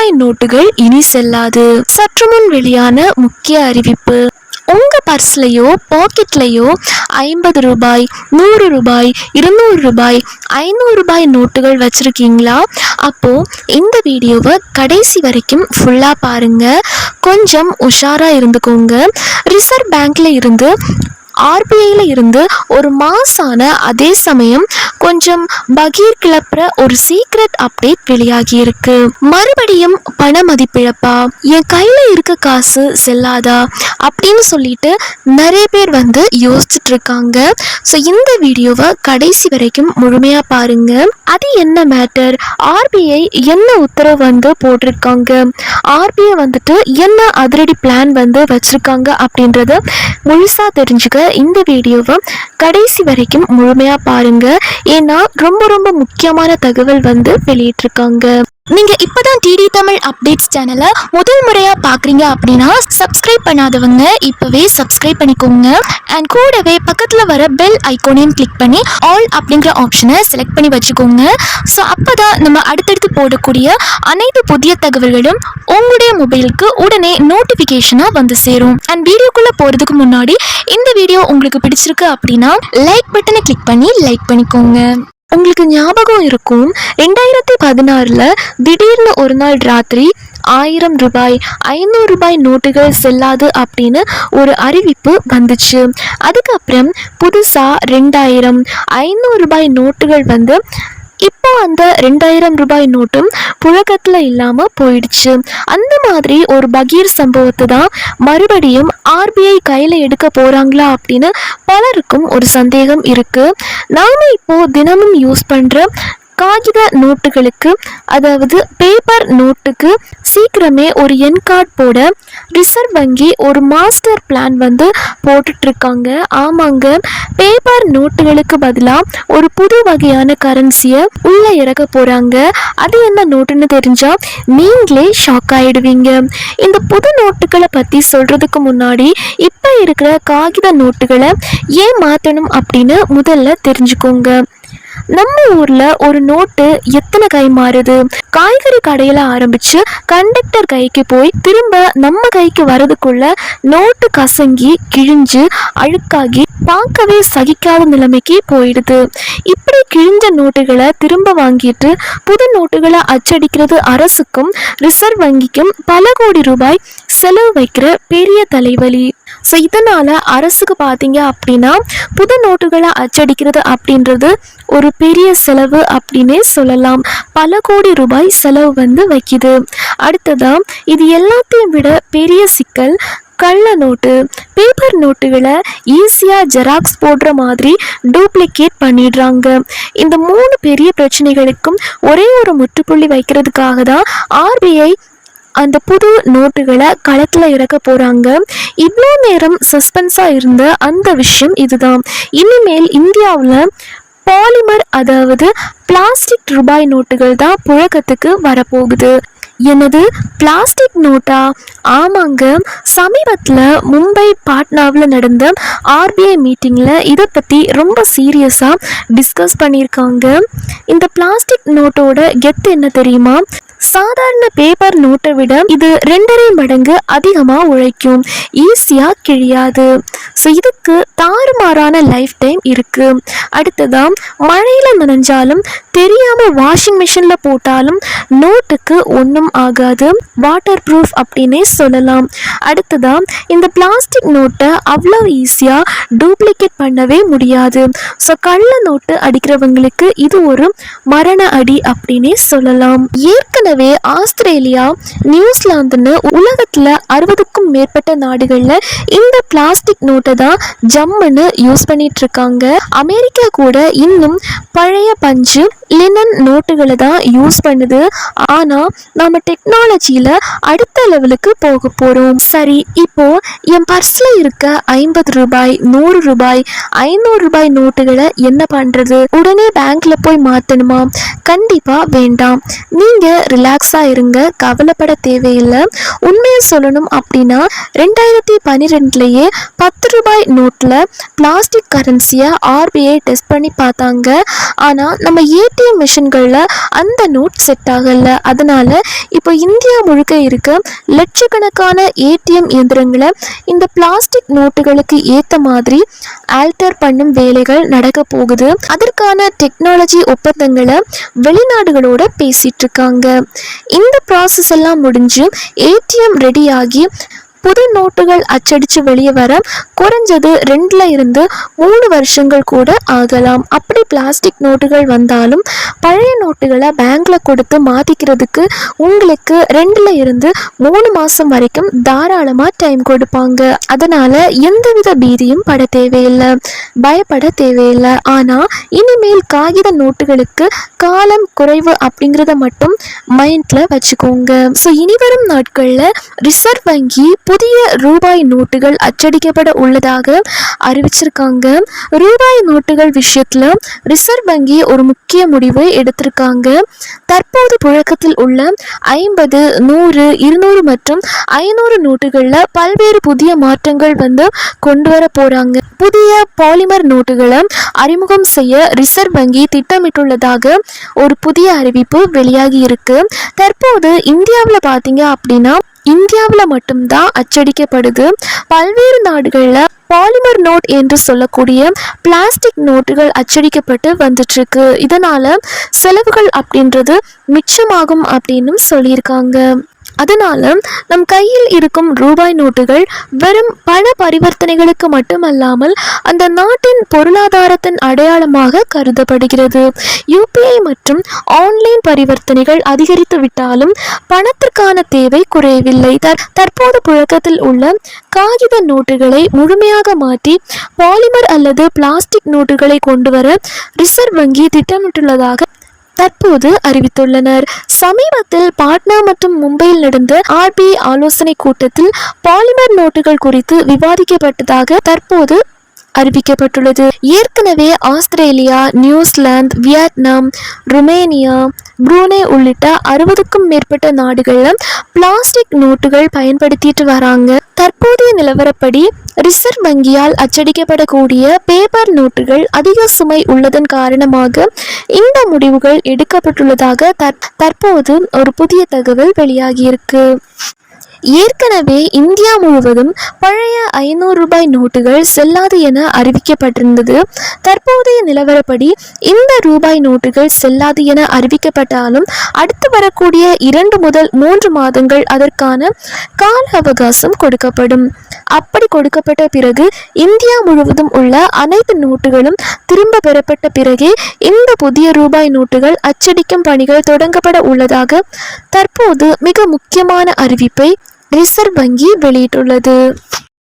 ரூபாய் நோட்டுகள் இனி செல்லாது. சற்று முன் வெளியான முக்கிய அறிவிப்பு. உங்க பர்ஸ்லயோ பாக்கெட்லயோ 50 ரூபாய், 100 ரூபாய், 200 ரூபாய், 500 ரூபாய் நோட்டுகள் வச்சிருக்கீங்களா? அப்போ இந்த வீடியோவை கடைசி வரைக்கும் ஃபுல்லா பாருங்க. கொஞ்சம் உஷாரா இருந்துக்கோங்க. ரிசர்வ் பேங்க்ல இருந்து ஆர்பிஐல இருந்து ஒரு மாசான அதே சமயம் கொஞ்சம் பகீர் கிளப்புற ஒரு சீக்ரெட் அப்டேட் வெளியாகி இருக்கு. மறுபடியும் பண மதிப்பிழப்பா, என் கையில இருக்க காசு செல்லாதா அப்படின்னு சொல்லிட்டு நிறைய பேர் யோசிச்சுட்டு இருக்காங்க. ஸோ இந்த வீடியோவை கடைசி வரைக்கும் முழுமையா பாருங்க. அது என்ன மேட்டர், ஆர்பிஐ என்ன உத்தரவு போட்டிருக்காங்க, ஆர்பிஐ என்ன அதிரடி பிளான் வச்சிருக்காங்க அப்படின்றத முழுசா தெரிஞ்சுக்க இந்த வீடியோவை கடைசி வரைக்கும் முழுமையா பாருங்க. ஏன்னா ரொம்ப ரொம்ப முக்கியமான தகவல் வெளியிட்டிருக்காங்க. நீங்க இப்பதான் டிடி தமிழ் அப்டேட்ஸ் சேனலை முதல் முறையா பாக்குறீங்க அப்படின்னா சப்ஸ்கிரைப் பண்ணாதவங்க இப்பவே சப்ஸ்கிரைப் பண்ணிக்கோங்க. அண்ட் கூடவே பக்கத்துல வர பெல் ஐகானையும் கிளிக் பண்ணி ஆல் அப்படிங்கிற ஆப்ஷனை செலக்ட் பண்ணி வச்சுக்கோங்க. ஸோ அப்பதான் நம்ம அடுத்தடுத்து போடக்கூடிய அனைத்து புதிய தகவல்களும் உங்களுடைய மொபைலுக்கு உடனே நோட்டிபிகேஷனா சேரும். அண்ட் வீடியோக்குள்ள போறதுக்கு முன்னாடி இந்த வீடியோ உங்களுக்கு பிடிச்சிருக்கு அப்படின்னா லைக் பட்டனை கிளிக் பண்ணி லைக் பண்ணிக்கோங்க. உங்களுக்கு ஞாபகம் இருக்கும், 2016ல் திடீர்னு ஒரு நாள் ராத்திரி 1000 ரூபாய், 500 ரூபாய் நோட்டுகள் செல்லாது அப்படின்னு ஒரு அறிவிப்பு வந்துச்சு. அதுக்கப்புறம் புதுசா 2000, 500 ரூபாய் நோட்டுகள் இப்போ அந்த 2000 ரூபாய் நோட்டும் புழக்கத்துல இல்லாம போயிடுச்சு. அந்த மாதிரி ஒரு பகீர் சம்பவத்தை தான் மறுபடியும் ஆர்பிஐ கையில எடுக்க போறாங்களா அப்படின்னு பலருக்கும் ஒரு சந்தேகம் இருக்கு. நாம இப்போ தினமும் யூஸ் பண்ற காகித நோட்டுகளுக்கு, அதாவது பேப்பர் நோட்டுக்கு சீக்கிரமே ஒரு எண் கார்டு போட ரிசர்வ் வங்கி ஒரு மாஸ்டர் பிளான் போட்டுட்டு இருக்காங்க. ஆமாங்க, பேப்பர் நோட்டுகளுக்கு பதிலாக ஒரு புது வகையான கரன்சியை உள்ள இறக்க போறாங்க. அது என்ன நோட்டுன்னு தெரிஞ்சா நீங்களே ஷாக் ஆயிடுவீங்க. இந்த புது நோட்டுகளை பத்தி சொல்றதுக்கு முன்னாடி இப்ப இருக்கிற காகித நோட்டுகளை ஏன் மாற்றணும் அப்படின்னு முதல்ல தெரிஞ்சுக்கோங்க. நம்ம ஊர்ல ஒரு நோட்டு எத்தனை கை மாறுது? காய்கறி கடையில ஆரம்பிச்சு கண்டக்டர் கைக்கு போய் திரும்ப நம்ம கைக்கு வரதுக்குள்ள நோட்டு கசங்கி கிழிஞ்சு அழுக்காகி பார்க்கவே சகிக்காத நிலைமைக்கு போயிடுது. இப்படி கிழிஞ்ச நோட்டுகளை திரும்ப வாங்கிட்டு புது நோட்டுகளை அச்சடிக்கிறது அரசுக்கும் ரிசர்வ் வங்கிக்கும் பல கோடி ரூபாய் செலவு வைக்கிற பெரிய தலைவலி. ஸோ இதனால அரசுக்கு பார்த்தீங்க அப்படின்னா புது நோட்டுகளை அச்சடிக்கிறது அப்படின்றது ஒரு பெரிய செலவு அப்படின்னே சொல்லலாம். பல கோடி ரூபாய் செலவு வைக்குது. அடுத்ததா இது எல்லாத்தையும் விட பெரிய சிக்கல் கள்ள நோட்டு. பேப்பர் நோட்டுகளை ஈஸியாக ஜெராக்ஸ் போடுற மாதிரி டூப்ளிகேட் பண்ணிடுறாங்க. இந்த 3 பெரிய பிரச்சனைகளுக்கும் ஒரே ஒரு முற்றுப்புள்ளி வைக்கிறதுக்காக தான் ஆர்பிஐ அந்த புது நோட்டுகளை களத்தில் இறக்க போகிறாங்க. இவ்வளோ நேரம் சஸ்பென்ஸாக இருந்த அந்த விஷயம் இதுதான். இனிமேல் இந்தியாவில் பாலிமர், அதாவது பிளாஸ்டிக் ரூபாய் நோட்டுகள் தான் புழக்கத்துக்கு வரப்போகுது. என்னது, பிளாஸ்டிக் நோட்டா? ஆமாங்க, சமீபத்தில் மும்பை பாட்னாவில் நடந்த ஆர்பிஐ மீட்டிங்கில் இதை பற்றி ரொம்ப சீரியஸாக டிஸ்கஸ் பண்ணியிருக்காங்க. இந்த பிளாஸ்டிக் நோட்டோட கெத்து என்ன தெரியுமா? சாதாரண பேப்பர் நோட்டை விட இது 2.5 மடங்கு அதிகமாக உழைக்கும், ஈஸியாக கிழியாது. ஸோ இதுக்கு தாறுமாறான லைஃப் டைம் இருக்கு. அடுத்ததா மழையில் நனைஞ்சாலும் தெரியாமல் வாஷிங் மிஷினில் போட்டாலும் நோட்டுக்கு ஒன்றும் ஆகாது, வாட்டர் ப்ரூஃப் அப்படின்னே சொல்லலாம். அடுத்ததா இந்த பிளாஸ்டிக் நோட்டை அவ்வளோ ஈஸியாக டூப்ளிகேட் பண்ணவே முடியாது. ஸோ கள்ள நோட்டு அடிக்கிறவங்களுக்கு இது ஒரு மரண அடி அப்படின்னே சொல்லலாம். ஏற்கனவே ஆஸ்திரேலியா, நியூசிலாந்துன்னு உலகத்தில் 60க்கும் மேற்பட்ட நாடுகளில் இந்த பிளாஸ்டிக் நோட்டை தான் ஜம்முன்னு யூஸ் பண்ணிட்டு இருக்காங்க. அமெரிக்கா கூட இன்னும் பழைய பஞ்சு, லினன் நோட்டுகளை தான் யூஸ் பண்ணுது. ஆனால் நம்ம டெக்னாலஜியில் அடுத்த லெவலுக்கு போக போகிறோம். சரி, இப்போ என் பர்ஸில் இருக்க 50 ரூபாய், 100 ரூபாய், 500 ரூபாய் நோட்டுகளை என்ன பண்ணுறது? உடனே பேங்க்ல போய் மாற்றணுமா? கண்டிப்பாக வேண்டாம். நீங்கள் ரிலாக்ஸாக இருங்க, கவலைப்பட தேவையில்லை. உண்மையை சொல்லணும் அப்படின்னா 2012 10 ரூபாய் நோட்டில் பிளாஸ்டிக் கரன்சியை ஆர்பிஐ டெஸ்ட் பண்ணி பார்த்தாங்க. ஆனால் நம்ம ஏடிஎம் மிஷின்களில் அந்த நோட் செட் ஆகலை. அதனால் இப்போ இந்தியா முழுக்க இருக்க லட்சக்கணக்கான ஏடிஎம் இயந்திரங்களை இந்த பிளாஸ்டிக் நோட்டுகளுக்கு ஏற்ற மாதிரி ஆல்டர் பண்ணும் வேலைகள் நடக்க போகுது. அதற்கான டெக்னாலஜி ஒப்பந்தங்களை வெளிநாடுகளோட பேசிட்டு இருக்காங்க. இந்த ப்ராசஸ் எல்லாம் முடிஞ்சு ஏடிஎம் ரெடியாகி புது நோட்டுகள் அச்சடித்து வெளியே வர குறைஞ்சது 2-3 வருஷங்கள் கூட ஆகலாம். அப்படி பிளாஸ்டிக் நோட்டுகள் வந்தாலும் பழைய நோட்டுகளை பேங்க்ல கொடுத்து மாற்றிக்கிறதுக்கு உங்களுக்கு 2-3 மாதம் வரைக்கும் தாராளமாக டைம் கொடுப்பாங்க. அதனால் எந்தவித பீதியும் பட தேவையில்லை, பயப்பட தேவையில்லை. ஆனால் இனிமேல் காகித நோட்டுகளுக்கு காலம் குறைவு அப்படிங்கிறத மட்டும் மைண்டில் வச்சுக்கோங்க. ஸோ இனிவரும் நாட்களில் ரிசர்வ் வங்கி புதிய ரூபாய் நோட்டுகள் அச்சடிக்கப்பட உள்ளதாக அறிவிச்சிருக்காங்க. ரூபாய் நோட்டுகள் விஷயத்துல ரிசர்வ் வங்கி ஒரு முக்கிய முடிவை எடுத்திருக்காங்க. தற்போது புழக்கத்தில் உள்ள 50, 100, 200 மற்றும் 500 நோட்டுகள்ல பல்வேறு புதிய மாற்றங்கள் கொண்டு வர போறாங்க. புதிய பாலிமர் நோட்டுகளை அறிமுகம் செய்ய ரிசர்வ் வங்கி திட்டமிட்டுள்ளதாக ஒரு புதிய அறிவிப்பு வெளியாகி இருக்கு. தற்போது இந்தியாவில் பார்த்தீங்க அப்படின்னா இந்தியாவில் மட்டும்தான் அச்சடிக்கப்படுது. பல்வேறு நாடுகளில் பாலிமர் நோட் என்று சொல்லக்கூடிய பிளாஸ்டிக் நோட்டுகள் அச்சடிக்கப்பட்டு வந்துட்டு இருக்கு. இதனால செலவுகள் அப்படின்றது மிச்சமாகும் அப்படின்னு சொல்லியிருக்காங்க. அதனால நம் கையில் இருக்கும் ரூபாய் நோட்டுகள் வெறும் பண பரிவர்த்தனைகளுக்கு மட்டுமல்லாமல் அந்த நாட்டின் பொருளாதாரத்தின் அடையாளமாக கருதப்படுகிறது. யூபிஐ மற்றும் ஆன்லைன் பரிவர்த்தனைகள் அதிகரித்து விட்டாலும் பணத்திற்கான தேவை குறையவில்லை. தற்போது புழக்கத்தில் உள்ள காகித நோட்டுகளை முழுமையாக மாற்றி பாலிமர் அல்லது பிளாஸ்டிக் நோட்டுகளை கொண்டு வர ரிசர்வ் வங்கி திட்டமிட்டுள்ளதாக தற்போது அறிவித்துள்ளனர். சமீபத்தில் பாட்னா மற்றும் மும்பையில் நடந்த ஆர்பிஐ ஆலோசனை கூட்டத்தில் பாலிமர் நோட்டுகள் குறித்து விவாதிக்கப்பட்டதாக தற்போது அறிவிக்கப்பட்டுள்ளது. ஏற்கனவே Australia, New Zealand, Vietnam, Romania, Brunei உள்ளிட்ட 60க்கும் மேற்பட்ட நாடுகளில் பிளாஸ்டிக் நோட்டுகள் பயன்படுத்திட்டு வராங்க. தற்போதைய நிலவரப்படி ரிசர்வ் வங்கியால் அச்சடிக்கப்படக்கூடிய பேப்பர் நோட்டுகள் அதிக சுமை உள்ளதன் காரணமாக இந்த முடிவுகள் எடுக்கப்பட்டுள்ளதாக தற்போது ஒரு புதிய தகவல் வெளியாகியிருக்கு. ஏற்கனவே இந்தியா முழுவதும் பழைய 500 ரூபாய் நோட்டுகள் செல்லாது என அறிவிக்கப்பட்டிருந்தது. தற்போதைய நிலவரப்படி இந்த ரூபாய் நோட்டுகள் செல்லாது என அறிவிக்கப்பட்டாலும் அடுத்து வரக்கூடிய 2 முதல் 3 மாதங்கள் அதற்கான கால அவகாசம் கொடுக்கப்படும். அப்படி கொடுக்கப்பட்ட பிறகு இந்தியா முழுவதும் உள்ள அனைத்து நோட்டுகளும் திரும்ப பெறப்பட்ட பிறகே இந்த புதிய ரூபாய் நோட்டுகள் அச்சடிக்கும் பணிகள் தொடங்கப்பட உள்ளதாக தற்போது மிக முக்கியமான அறிவிப்பை ரிசர்வ் வங்கி வெளியிட்டுள்ளது.